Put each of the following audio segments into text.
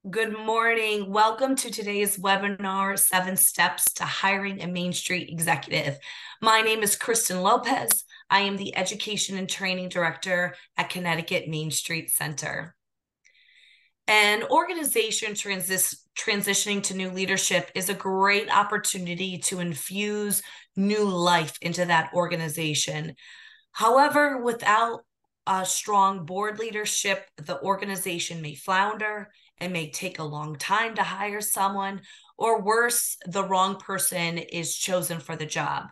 Good morning. Welcome to today's webinar, 7 Steps to Hiring a Main Street Executive. My name is Kristen Lopez. I am the Education and Training Director at Connecticut Main Street Center. An organization transitioning to new leadership is a great opportunity to infuse new life into that organization. However, without a strong board leadership, the organization may flounder. It may take a long time to hire someone, or worse, the wrong person is chosen for the job.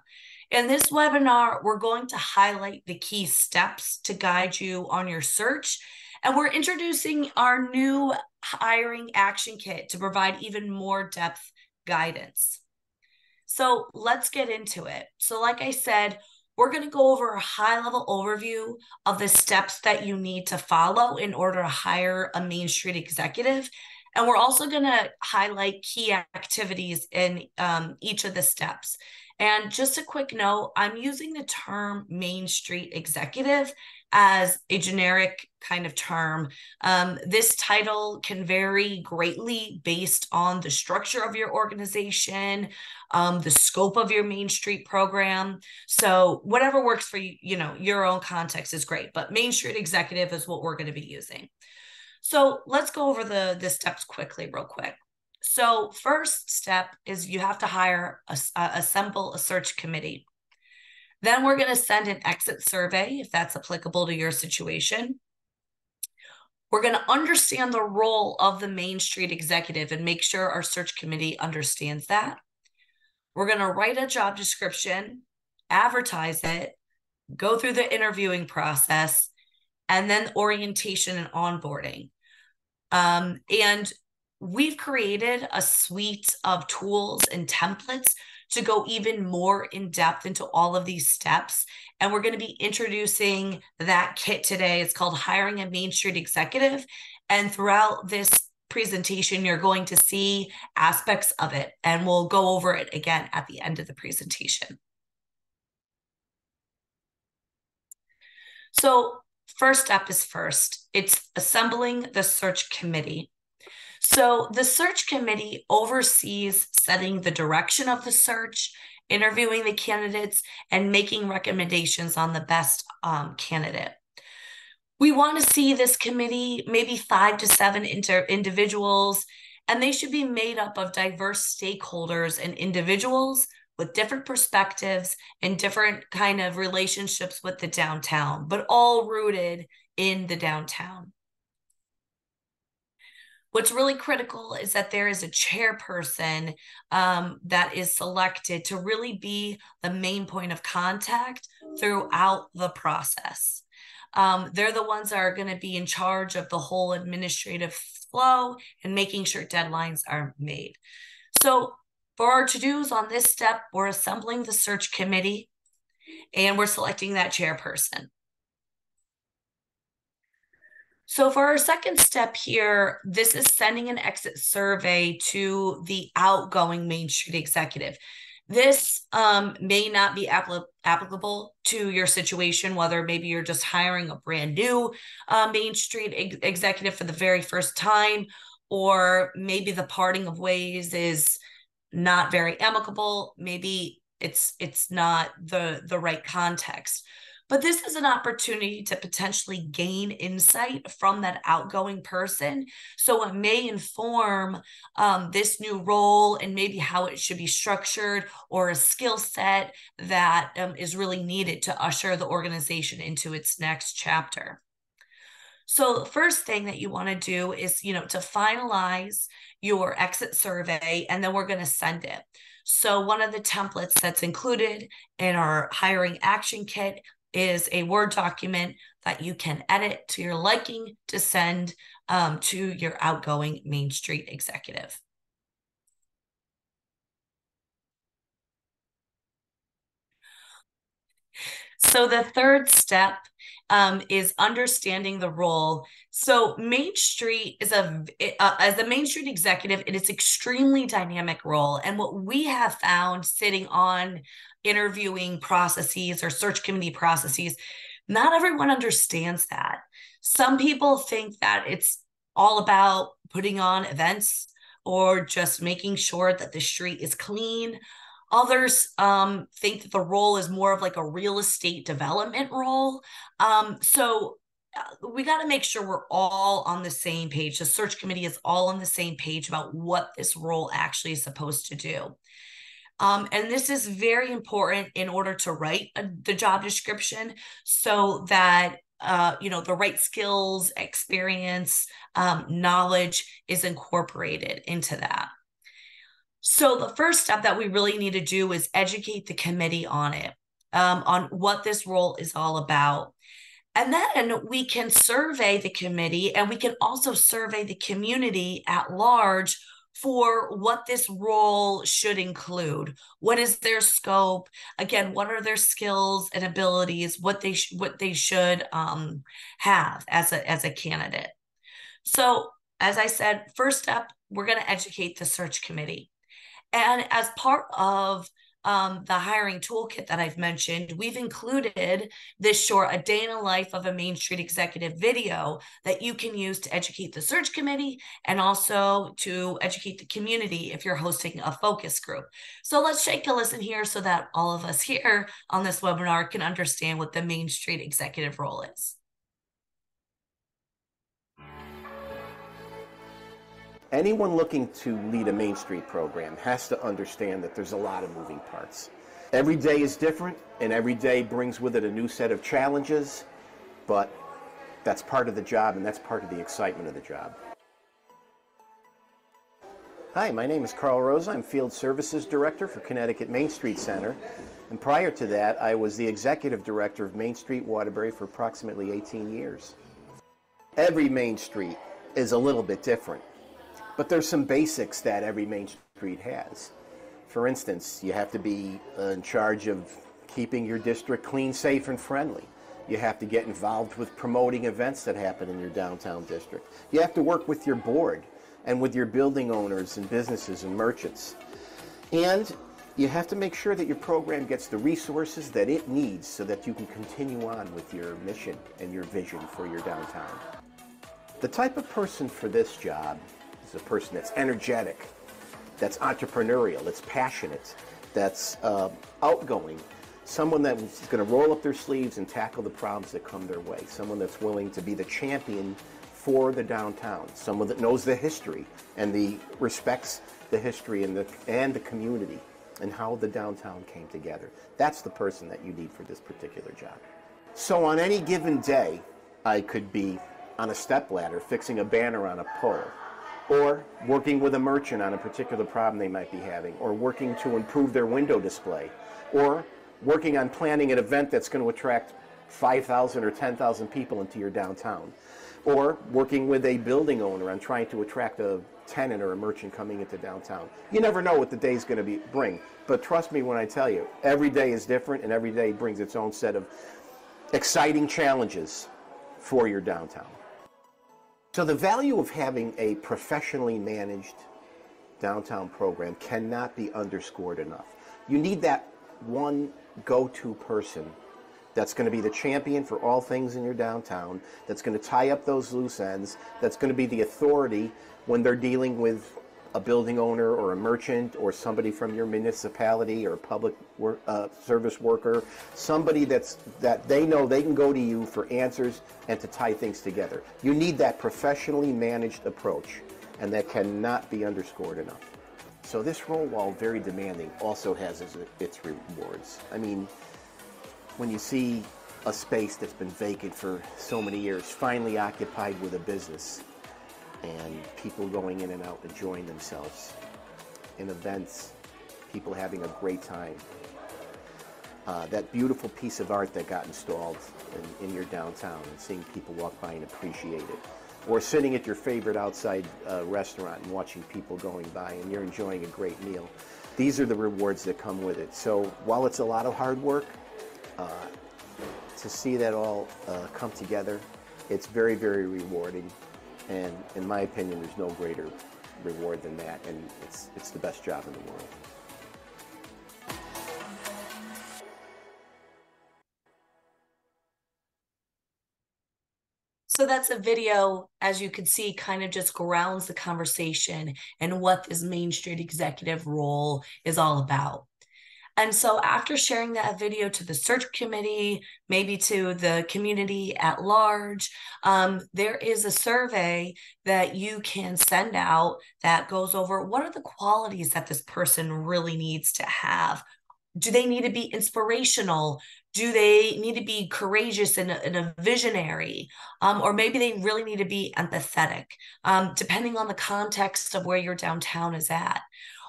In this webinar, we're going to highlight the key steps to guide you on your search, and we're introducing our new hiring action kit to provide even more depth guidance. So let's get into it. So like I said, we're going to go over a high-level overview of the steps that you need to follow in order to hire a Main Street executive. And we're also going to highlight key activities in each of the steps. And just a quick note, I'm using the term Main Street executive as a generic kind of term. This title can vary greatly based on the structure of your organization, the scope of your Main Street program. So whatever works for you, your own context is great, but Main Street executive is what we're going to be using. So let's go over the steps quickly, real quick. So first step is you have to assemble a search committee. Then we're going to send an exit survey if that's applicable to your situation. We're going to understand the role of the Main Street executive and make sure our search committee understands that. We're going to write a job description, advertise it, go through the interviewing process, and then orientation and onboarding. And we've created a suite of tools and templates to go even more in depth into all of these steps. And we're going to be introducing that kit today. It's called Hiring a Main Street Executive. And throughout this presentation, you're going to see aspects of it, and we'll go over it again at the end of the presentation. So first step is first. It's assembling the search committee. So the search committee oversees setting the direction of the search, interviewing the candidates, and making recommendations on the best candidate. We want to see this committee, maybe 5 to 7 individuals, and they should be made up of diverse stakeholders and individuals with different perspectives and different kind of relationships with the downtown, but all rooted in the downtown. What's really critical is that there is a chairperson that is selected to really be the main point of contact throughout the process. They're the ones that are going to be in charge of the whole administrative flow and making sure deadlines are made. So for our to-dos on this step, we're assembling the search committee and we're selecting that chairperson. So for our second step here, this is sending an exit survey to the outgoing Main Street executive. This may not be applicable to your situation, whether maybe you're just hiring a brand new Main Street executive for the very first time, or maybe the parting of ways is not very amicable. Maybe it's not the right context. But this is an opportunity to potentially gain insight from that outgoing person. So it may inform this new role and maybe how it should be structured, or a skill set that is really needed to usher the organization into its next chapter. So the first thing that you want to do is, to finalize your exit survey, and then we're going to send it. So one of the templates that's included in our hiring action kit is a Word document that you can edit to your liking to send to your outgoing Main Street executive. So the third step is understanding the role. So Main Street is as a Main Street executive, it is extremely dynamic role. And what we have found sitting on interviewing processes or search committee processes, not everyone understands that. Some people think that it's all about putting on events or just making sure that the street is clean. Others think that the role is more of like a real estate development role. So we got to make sure we're all on the same page. The search committee is all on the same page about what this role actually is supposed to do. And this is very important in order to write the job description so that the right skills, experience, knowledge is incorporated into that. So the first step that we really need to do is educate the committee on it, on what this role is all about. And then we can survey the committee, and we can also survey the community at large for what this role should include. What is their scope? Again, what are their skills and abilities? What they should have as a candidate. So, as I said, first step, we're going to educate the search committee. And as part of the hiring toolkit that I've mentioned, we've included this short A Day in the Life of a Main Street Executive video that you can use to educate the search committee and also to educate the community if you're hosting a focus group. So let's take a listen here so that all of us here on this webinar can understand what the Main Street Executive role is. Anyone looking to lead a Main Street program has to understand that there's a lot of moving parts. Every day is different, and every day brings with it a new set of challenges, but that's part of the job, and that's part of the excitement of the job. Hi, my name is Carl Rosa. I'm Field Services Director for Connecticut Main Street Center, and prior to that, I was the Executive Director of Main Street Waterbury for approximately 18 years. Every Main Street is a little bit different. But there's some basics that every Main Street has. For instance, you have to be in charge of keeping your district clean, safe, and friendly. You have to get involved with promoting events that happen in your downtown district. You have to work with your board and with your building owners and businesses and merchants. And you have to make sure that your program gets the resources that it needs so that you can continue on with your mission and your vision for your downtown. The type of person for this job is a person that's energetic, that's entrepreneurial, that's passionate, that's outgoing, someone that's going to roll up their sleeves and tackle the problems that come their way, someone that's willing to be the champion for the downtown, someone that knows the history and respects the history and the community and how the downtown came together. That's the person that you need for this particular job. So on any given day, I could be on a stepladder fixing a banner on a pole, or working with a merchant on a particular problem they might be having, or working to improve their window display, or working on planning an event that's going to attract 5,000 or 10,000 people into your downtown, or working with a building owner on trying to attract a tenant or a merchant coming into downtown. You never know what the day's going to bring, but trust me when I tell you, every day is different and every day brings its own set of exciting challenges for your downtown. So the value of having a professionally managed downtown program cannot be underscored enough. You need that one go-to person that's going to be the champion for all things in your downtown, that's going to tie up those loose ends, that's going to be the authority when they're dealing with a building owner or a merchant or somebody from your municipality or a public service worker, somebody that they know they can go to you for answers and to tie things together. You need that professionally managed approach, and that cannot be underscored enough. So this role, while very demanding, also has its rewards. I mean, when you see a space that's been vacant for so many years finally occupied with a business, and people going in and out enjoying themselves in events, people having a great time. That beautiful piece of art that got installed in your downtown, and seeing people walk by and appreciate it. Or sitting at your favorite outside restaurant and watching people going by and you're enjoying a great meal. These are the rewards that come with it. So while it's a lot of hard work, to see that all come together, it's very, very rewarding. And in my opinion, there's no greater reward than that, and it's the best job in the world. So that's a video, as you can see, kind of just grounds the conversation and what this Main Street executive role is all about. And so after sharing that video to the search committee, maybe to the community at large, there is a survey that you can send out that goes over what are the qualities that this person really needs to have. Do they need to be inspirational? Do they need to be courageous and a visionary? Or maybe they really need to be empathetic, depending on the context of where your downtown is at.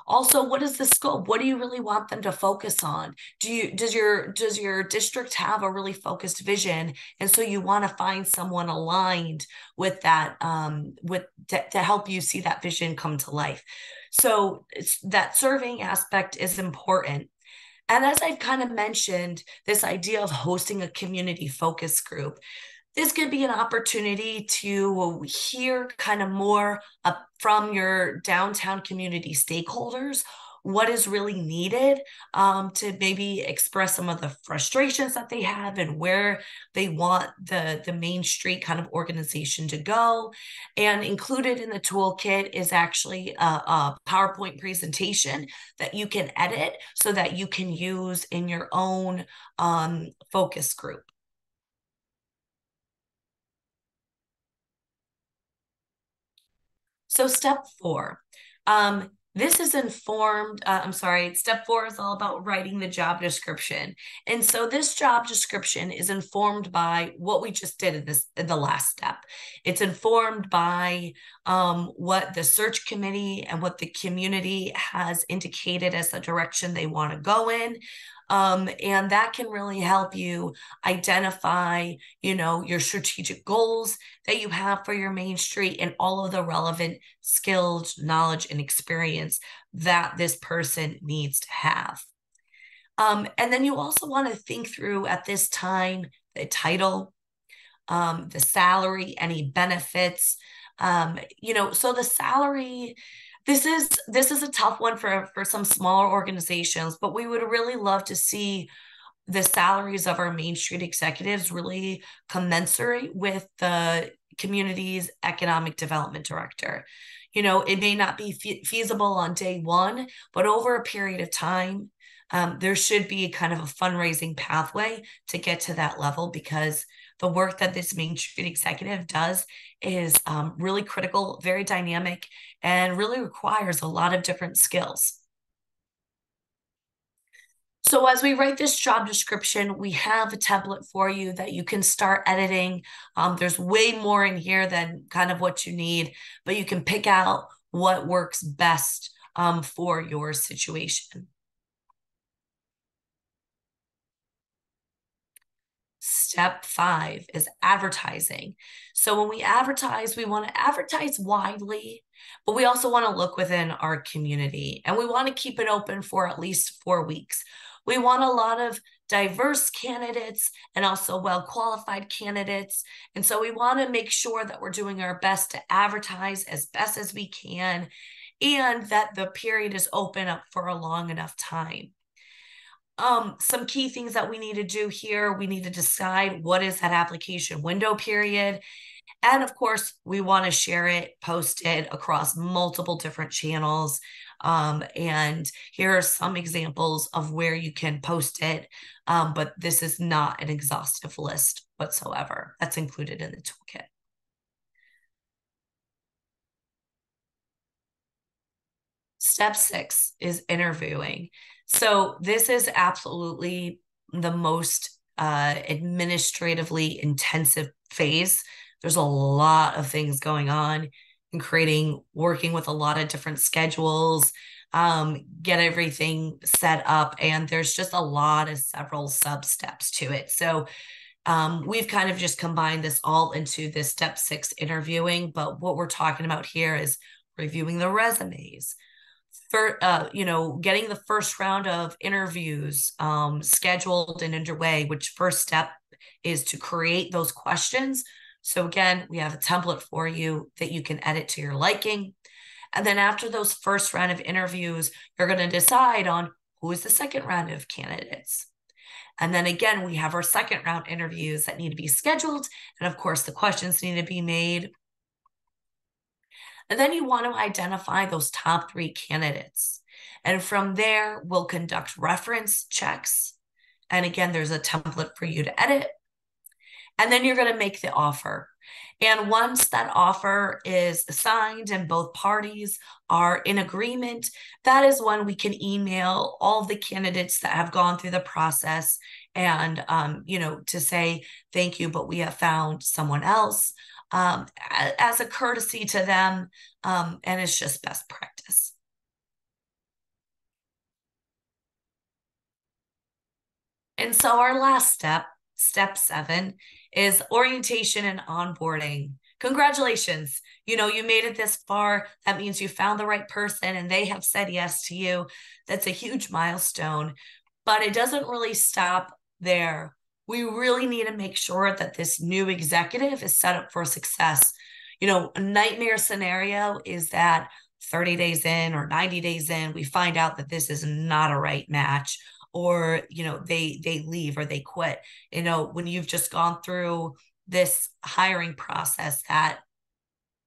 Also, what is the scope? What do you really want them to focus on? Does your district have a really focused vision? And so you want to find someone aligned with that, to help you see that vision come to life. So that surveying aspect is important. And as I've kind of mentioned, this idea of hosting a community focus group, this could be an opportunity to hear kind of more from your downtown community stakeholders, what is really needed, to maybe express some of the frustrations that they have and where they want the Main Street kind of organization to go. And included in the toolkit is actually a PowerPoint presentation that you can edit so that you can use in your own focus group. So step 4, this is informed, step 4 is all about writing the job description. And so this job description is informed by what we just did in the last step. It's informed by what the search committee and what the community has indicated as the direction they want to go in. And that can really help you identify, your strategic goals that you have for your Main Street and all of the relevant skills, knowledge, and experience that this person needs to have. And then you also want to think through at this time the title, the salary, any benefits. So the salary, this is a tough one for some smaller organizations, but we would really love to see the salaries of our Main Street executives really commensurate with the community's economic development director. It may not be feasible on day one, but over a period of time, there should be kind of a fundraising pathway to get to that level, because the work that this Main Street executive does is really critical, very dynamic, and really requires a lot of different skills. So as we write this job description, we have a template for you that you can start editing. There's way more in here than kind of what you need, but you can pick out what works best for your situation. Step 5 is advertising. So when we advertise, we want to advertise widely, but we also want to look within our community, and we want to keep it open for at least 4 weeks. We want a lot of diverse candidates and also well-qualified candidates. And so we want to make sure that we're doing our best to advertise as best as we can, and that the period is open up for a long enough time. Some key things that we need to do here, we need to decide what is that application window period. And of course, we want to share it, post it across multiple different channels. And here are some examples of where you can post it, but this is not an exhaustive list whatsoever. That's included in the toolkit. Step 6 is interviewing. So this is absolutely the most administratively intensive phase. There's a lot of things going on in working with a lot of different schedules, get everything set up, and there's just several sub steps to it. So we've kind of just combined this all into this step 6 interviewing, but what we're talking about here is reviewing the resumes, for getting the first round of interviews scheduled and underway, which first step is to create those questions. So again, we have a template for you that you can edit to your liking. And then after those first round of interviews, you're going to decide on who is the second round of candidates. And then again, we have our second round interviews that need to be scheduled. And of course, the questions need to be made. And then you want to identify those top 3 candidates. And from there, we'll conduct reference checks. And again, there's a template for you to edit. And then you're going to make the offer. And once that offer is signed and both parties are in agreement, that is when we can email all of the candidates that have gone through the process and, to say, thank you, but we have found someone else, as a courtesy to them. And it's just best practice. And so our last step, step 7, is orientation and onboarding. Congratulations. You made it this far. That means you found the right person and they have said yes to you. That's a huge milestone, but it doesn't really stop there. We really need to make sure that this new executive is set up for success. A nightmare scenario is that 30 days in or 90 days in, we find out that this is not a right match, or they leave or they quit. When you've just gone through this hiring process that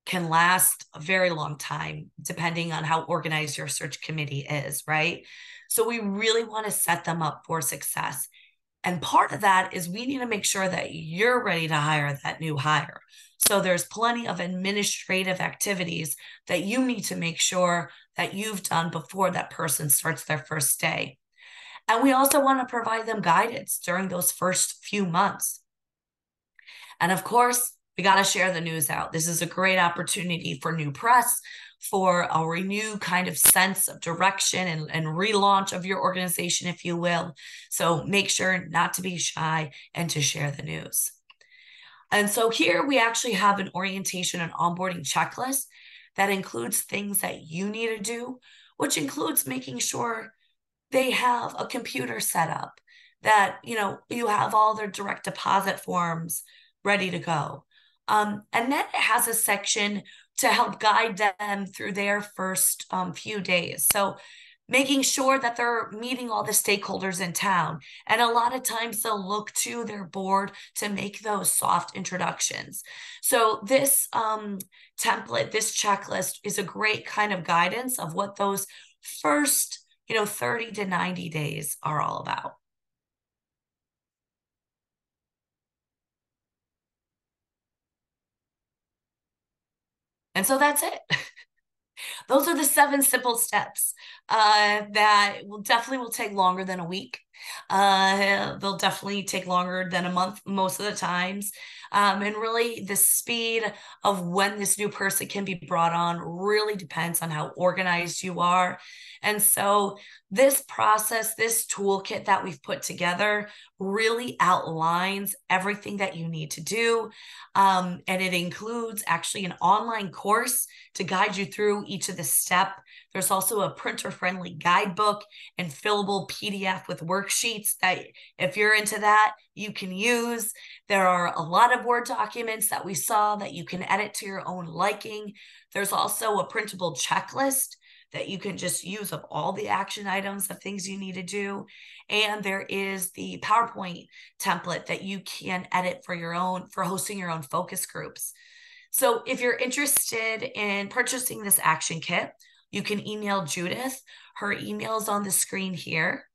can last a very long time, depending on how organized your search committee is, right? So we really want to set them up for success. And part of that is we need to make sure that you're ready to hire that new hire. So there's plenty of administrative activities that you need to make sure that you've done before that person starts their first day. And we also want to provide them guidance during those first few months. And of course, we got to share the news out. This is a great opportunity for new press, for a renewed kind of sense of direction and relaunch of your organization, if you will. So make sure not to be shy and to share the news. And so here we actually have an orientation and onboarding checklist that includes things that you need to do, which includes making sure they have a computer set up, that, you have all their direct deposit forms ready to go. And then it has a section to help guide them through their first few days. So making sure that they're meeting all the stakeholders in town. And a lot of times they'll look to their board to make those soft introductions. So this template, this checklist is a great kind of guidance of what those first 30 to 90 days are all about. And so that's it. Those are the 7 simple steps that will take longer than a week. They'll definitely take longer than a month most of the times. And really the speed of when this new person can be brought on really depends on how organized you are. And so this process, this toolkit that we've put together really outlines everything that you need to do. And it includes actually an online course to guide you through each of the steps. There's also a printer-friendly guidebook and fillable PDF with worksheets that, if you're into that, you can use. There are a lot of Word documents that we saw that you can edit to your own liking. There's also a printable checklist that you can just use of all the action items of things you need to do. And there is the PowerPoint template that you can edit for hosting your own focus groups. So if you're interested in purchasing this action kit, you can email Judith. Her email is on the screen here.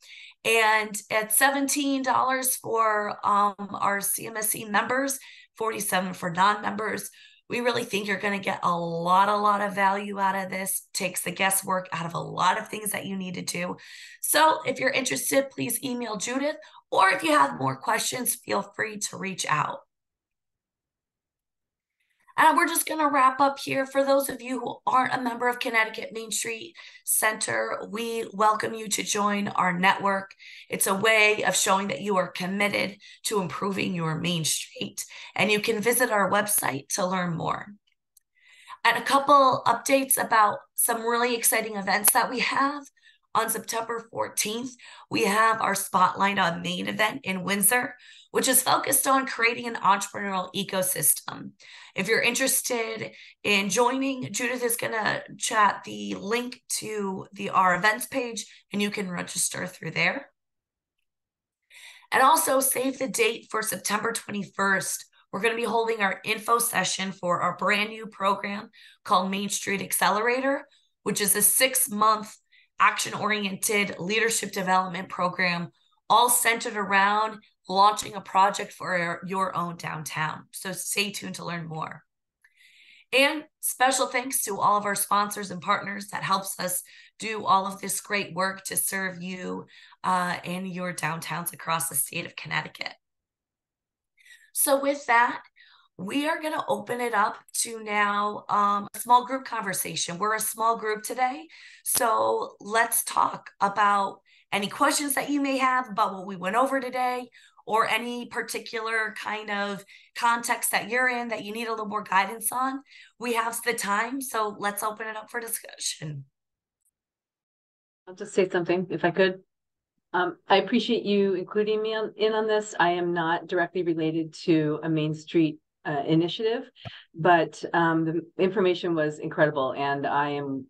And at $17 for our CMSC members, $47 for non-members, we really think you're going to get a lot of value out of this. Takes the guesswork out of a lot of things that you need to do. So if you're interested, please email Judith, or if you have more questions, feel free to reach out. And we're just going to wrap up here. For those of you who aren't a member of Connecticut Main Street Center, we welcome you to join our network. It's a way of showing that you are committed to improving your Main Street. And you can visit our website to learn more. And a couple updates about some really exciting events that we have. On September 14th, we have our Spotlight on Main event in Windsor, which is focused on creating an entrepreneurial ecosystem. If you're interested in joining, Judith is going to chat the link to our events page, and you can register through there. And also save the date for September 21st. We're going to be holding our info session for our brand new program called Main Street Accelerator, which is a 6-month action-oriented leadership development program, all centered around launching a project for your own downtown. So stay tuned to learn more. And special thanks to all of our sponsors and partners that helps us do all of this great work to serve you in your downtowns across the state of Connecticut. So with that, we are going to open it up to now a small group conversation. We're a small group today, so let's talk about any questions that you may have about what we went over today, or any particular kind of context that you're in that you need a little more guidance on. We have the time, so let's open it up for discussion. I'll just say something, if I could. I appreciate you including me in on this. I am not directly related to a Main Street initiative, but the information was incredible, and I am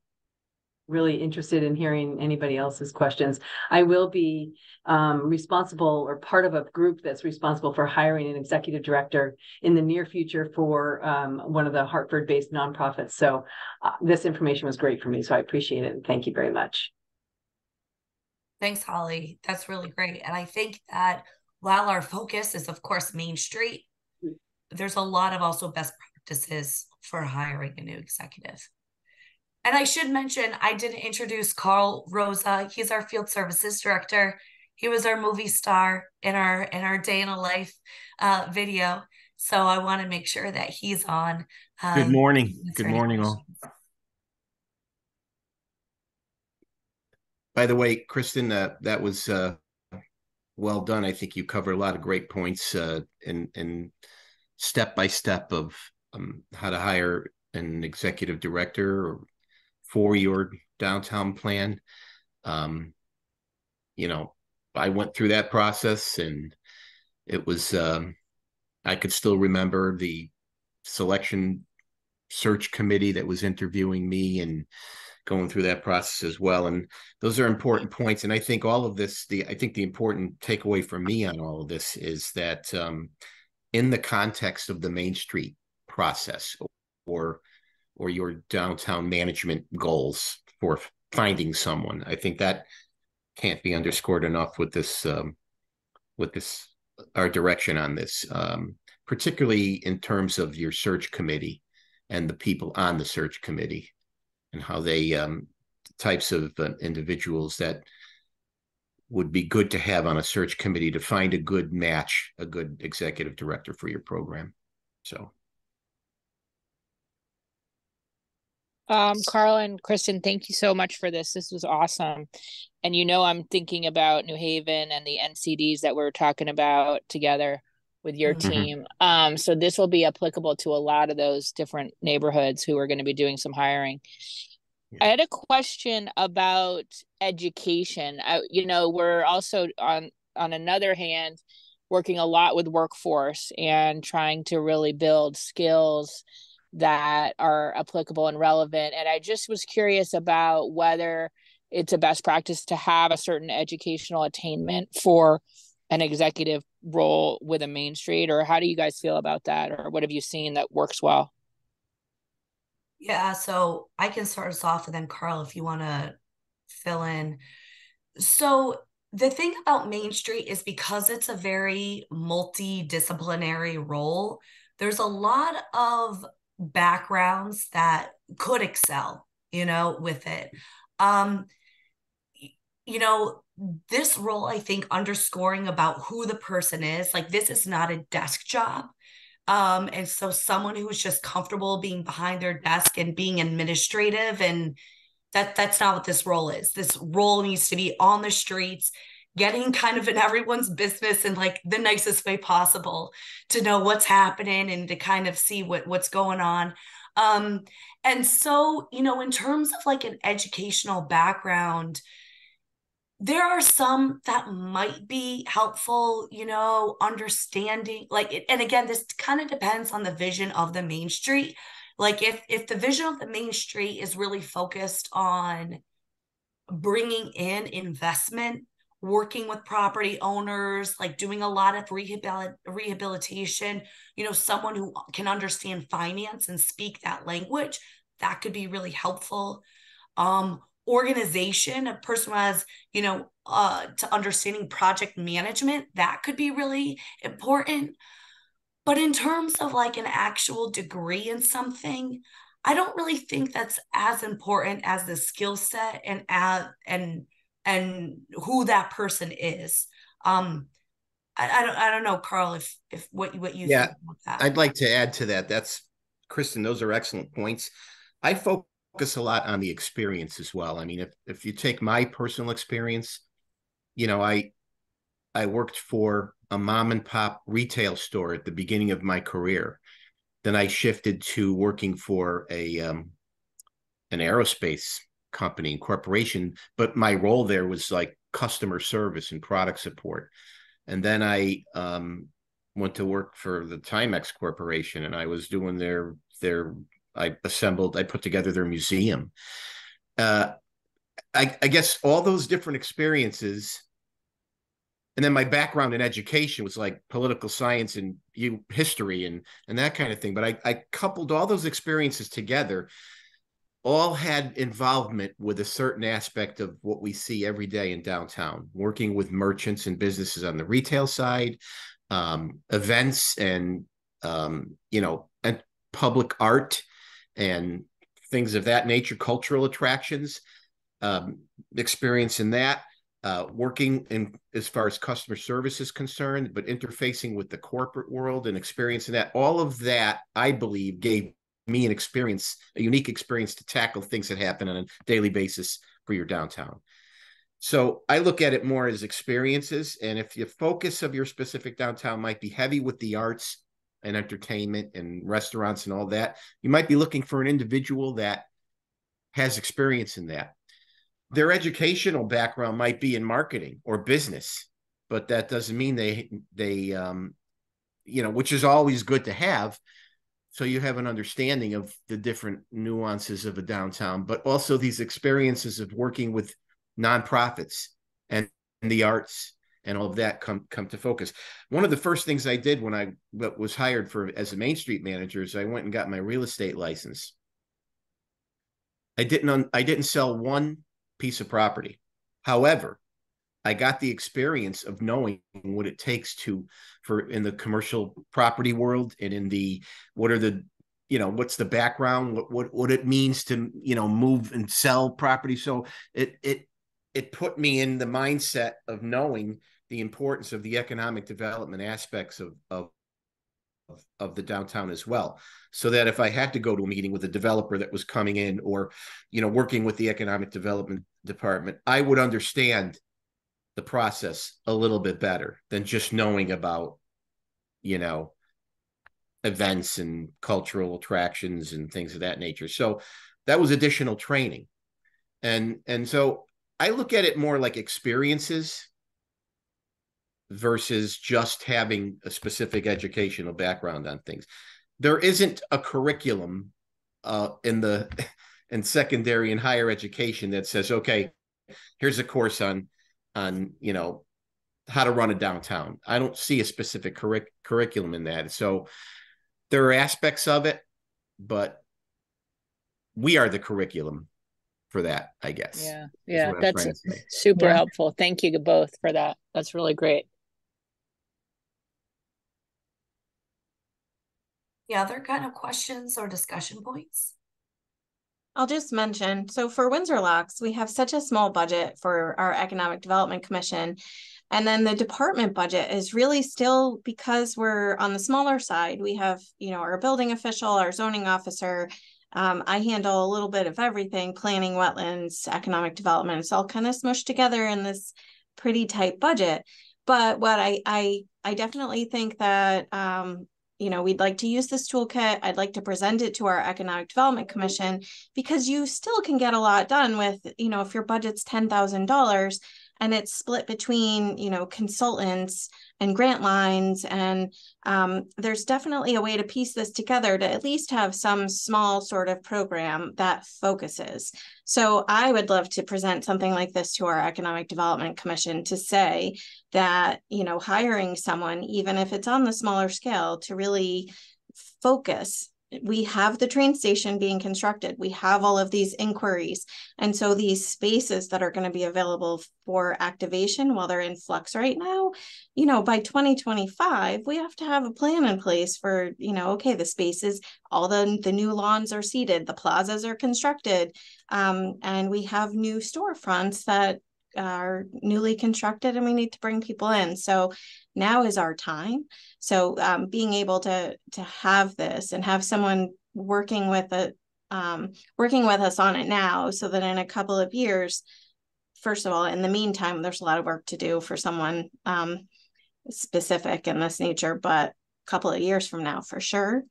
really interested in hearing anybody else's questions. I will be responsible, or part of a group that's responsible for hiring an executive director in the near future for one of the Hartford-based nonprofits. So this information was great for me, so I appreciate it, and thank you very much. Thanks, Holly. That's really great. And I think that while our focus is, of course, Main Street, there's a lot of also best practices for hiring a new executive. And I should mention, I didn't introduce Carl Rosa. He's our field services director. He was our movie star in our day in a life video. So I want to make sure that he's on. Good morning. Good morning, all. By the way, Kristen, that was well done. I think you covered a lot of great points in step by step of how to hire an executive director for your downtown plan. You know, I went through that process, and it was I could still remember the selection search committee that was interviewing me and going through that process as well. And those are important points. And I think all of this, I think the important takeaway for me on all of this is that in the context of the Main Street process or your downtown management goals for finding someone, I think that can't be underscored enough with this, our direction on this, particularly in terms of your search committee and the people on the search committee, and how they types of individuals that would be good to have on a search committee to find a good match, a good executive director for your program. So Carl and Kristen, thank you so much for this. This was awesome. And I'm thinking about New Haven and the NCDs that we're talking about together with your team. So this will be applicable to a lot of those different neighborhoods who are going to be doing some hiring. Yeah. I had a question about education. We're also on another hand working a lot with workforce and trying to really build skills that are applicable and relevant. And I just was curious about whether it's a best practice to have a certain educational attainment for an executive role with a Main Street, or how do you guys feel about that? Or what have you seen that works well? Yeah, so I can start us off, and then Carl, if you want to fill in. So the thing about Main Street is, because it's a very multidisciplinary role, there's a lot of backgrounds that could excel, with it. This role, I think, underscoring about who the person is, like, this is not a desk job. And so someone who's just comfortable being behind their desk and being administrative, and that's not what this role is. This role needs to be on the streets, getting kind of in everyone's business in like the nicest way possible, to know what's happening and to kind of see what's going on. And so, in terms of like an educational background, there are some that might be helpful, understanding like it. And again, this kind of depends on the vision of the Main Street. Like if the vision of the Main Street is really focused on bringing in investment working with property owners, like doing a lot of rehabilitation, someone who can understand finance and speak that language, that could be really helpful. Organization, a person who has, to understanding project management, that could be really important. But in terms of like an actual degree in something, I don't really think that's as important as the skill set and who that person is. I don't know, Carl, if what you Yeah, think about that. I'd like to add to that. That's Kristen, those are excellent points. I focus a lot on the experience as well. I mean, if you take my personal experience, I worked for a mom and pop retail store at the beginning of my career. Then I shifted to working for an aerospace company and corporation, but my role there was like customer service and product support. And then I went to work for the Timex Corporation, and I was doing I put together their museum. I guess all those different experiences. And then my background in education was like political science and history and that kind of thing. But I coupled all those experiences together, all had involvement with a certain aspect of what we see every day in downtown, working with merchants and businesses on the retail side, events and public art and things of that nature, cultural attractions, experience in that. Working in as far as customer service is concerned, but interfacing with the corporate world and experiencing that, all of that, I believe, gave me a unique experience to tackle things that happen on a daily basis for your downtown. So I look at it more as experiences. And if your focus of your specific downtown might be heavy with the arts and entertainment and restaurants and all that, you might be looking for an individual that has experience in that. Their educational background might be in marketing or business, but that doesn't mean they which is always good to have. So you have an understanding of the different nuances of a downtown, but also these experiences of working with nonprofits and the arts and all of that come to focus. One of the first things I did when I was hired as a Main Street manager is I went and got my real estate license. I didn't sell one piece of property. However, I got the experience of knowing what it takes in the commercial property world and in what's the background, what it means to, move and sell property. So it put me in the mindset of knowing the importance of the economic development aspects of the downtown as well. So that if I had to go to a meeting with a developer that was coming in or, working with the economic development department, I would understand the process a little bit better than just knowing about, events and cultural attractions and things of that nature. So that was additional training. And so I look at it more like experiences versus just having a specific educational background on things. There isn't a curriculum in secondary and higher education that says, okay, here's a course on how to run a downtown. I don't see a specific curriculum in that. So there are aspects of it, but we are the curriculum for that, I guess. Yeah, that's super helpful. Thank you both for that. That's really great. Yeah, other kind of questions or discussion points? I'll just mention, so for Windsor Locks, we have such a small budget for our Economic Development Commission. And then the department budget is really still, because we're on the smaller side, we have, our building official, our zoning officer. I handle a little bit of everything, planning, wetlands, economic development. It's all kind of smushed together in this pretty tight budget. But what I definitely think that, we'd like to use this toolkit. I'd like to present it to our Economic Development Commission, because you still can get a lot done with, if your budget's $10,000, and it's split between, you know, consultants and grant lines. And there's definitely a way to piece this together to at least have some small sort of program that focuses. So I would love to present something like this to our Economic Development Commission to say that, you know, hiring someone, even if it's on the smaller scale, to really focus. We have the train station being constructed. We have all of these inquiries. And so these spaces that are going to be available for activation while they're in flux right now, you know, by 2025, we have to have a plan in place for, you know, okay, the spaces, all the new lawns are seated, the plazas are constructed, and we have new storefronts that are newly constructed, and we need to bring people in. So now is our time. So being able to have this and have someone working with us on it now, so that in a couple of years, first of all, in the meantime, there's a lot of work to do for someone specific in this nature, but a couple of years from now, for sure.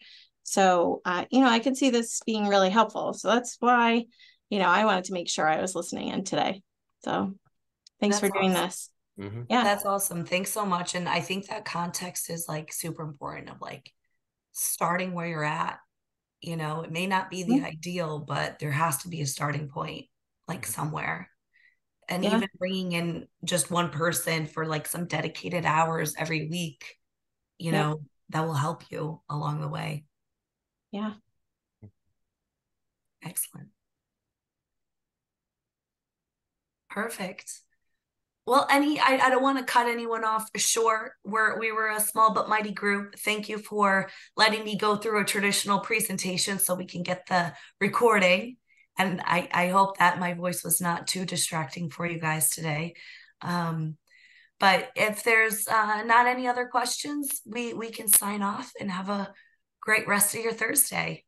So, you know, I could see this being really helpful. So that's why, you know, I wanted to make sure I was listening in today. So thanks for doing this. Mm-hmm. Yeah. That's awesome. Thanks so much. And I think that context is like super important of like starting where you're at. You know, it may not be the ideal, but there has to be a starting point, like somewhere. And even bringing in just one person for like some dedicated hours every week, you know, that will help you along the way. Yeah. Excellent. Perfect. Well, I don't want to cut anyone off short. We were a small but mighty group. Thank you for letting me go through a traditional presentation so we can get the recording. And I hope that my voice was not too distracting for you guys today. But if there's not any other questions, we can sign off and have a great rest of your Thursday.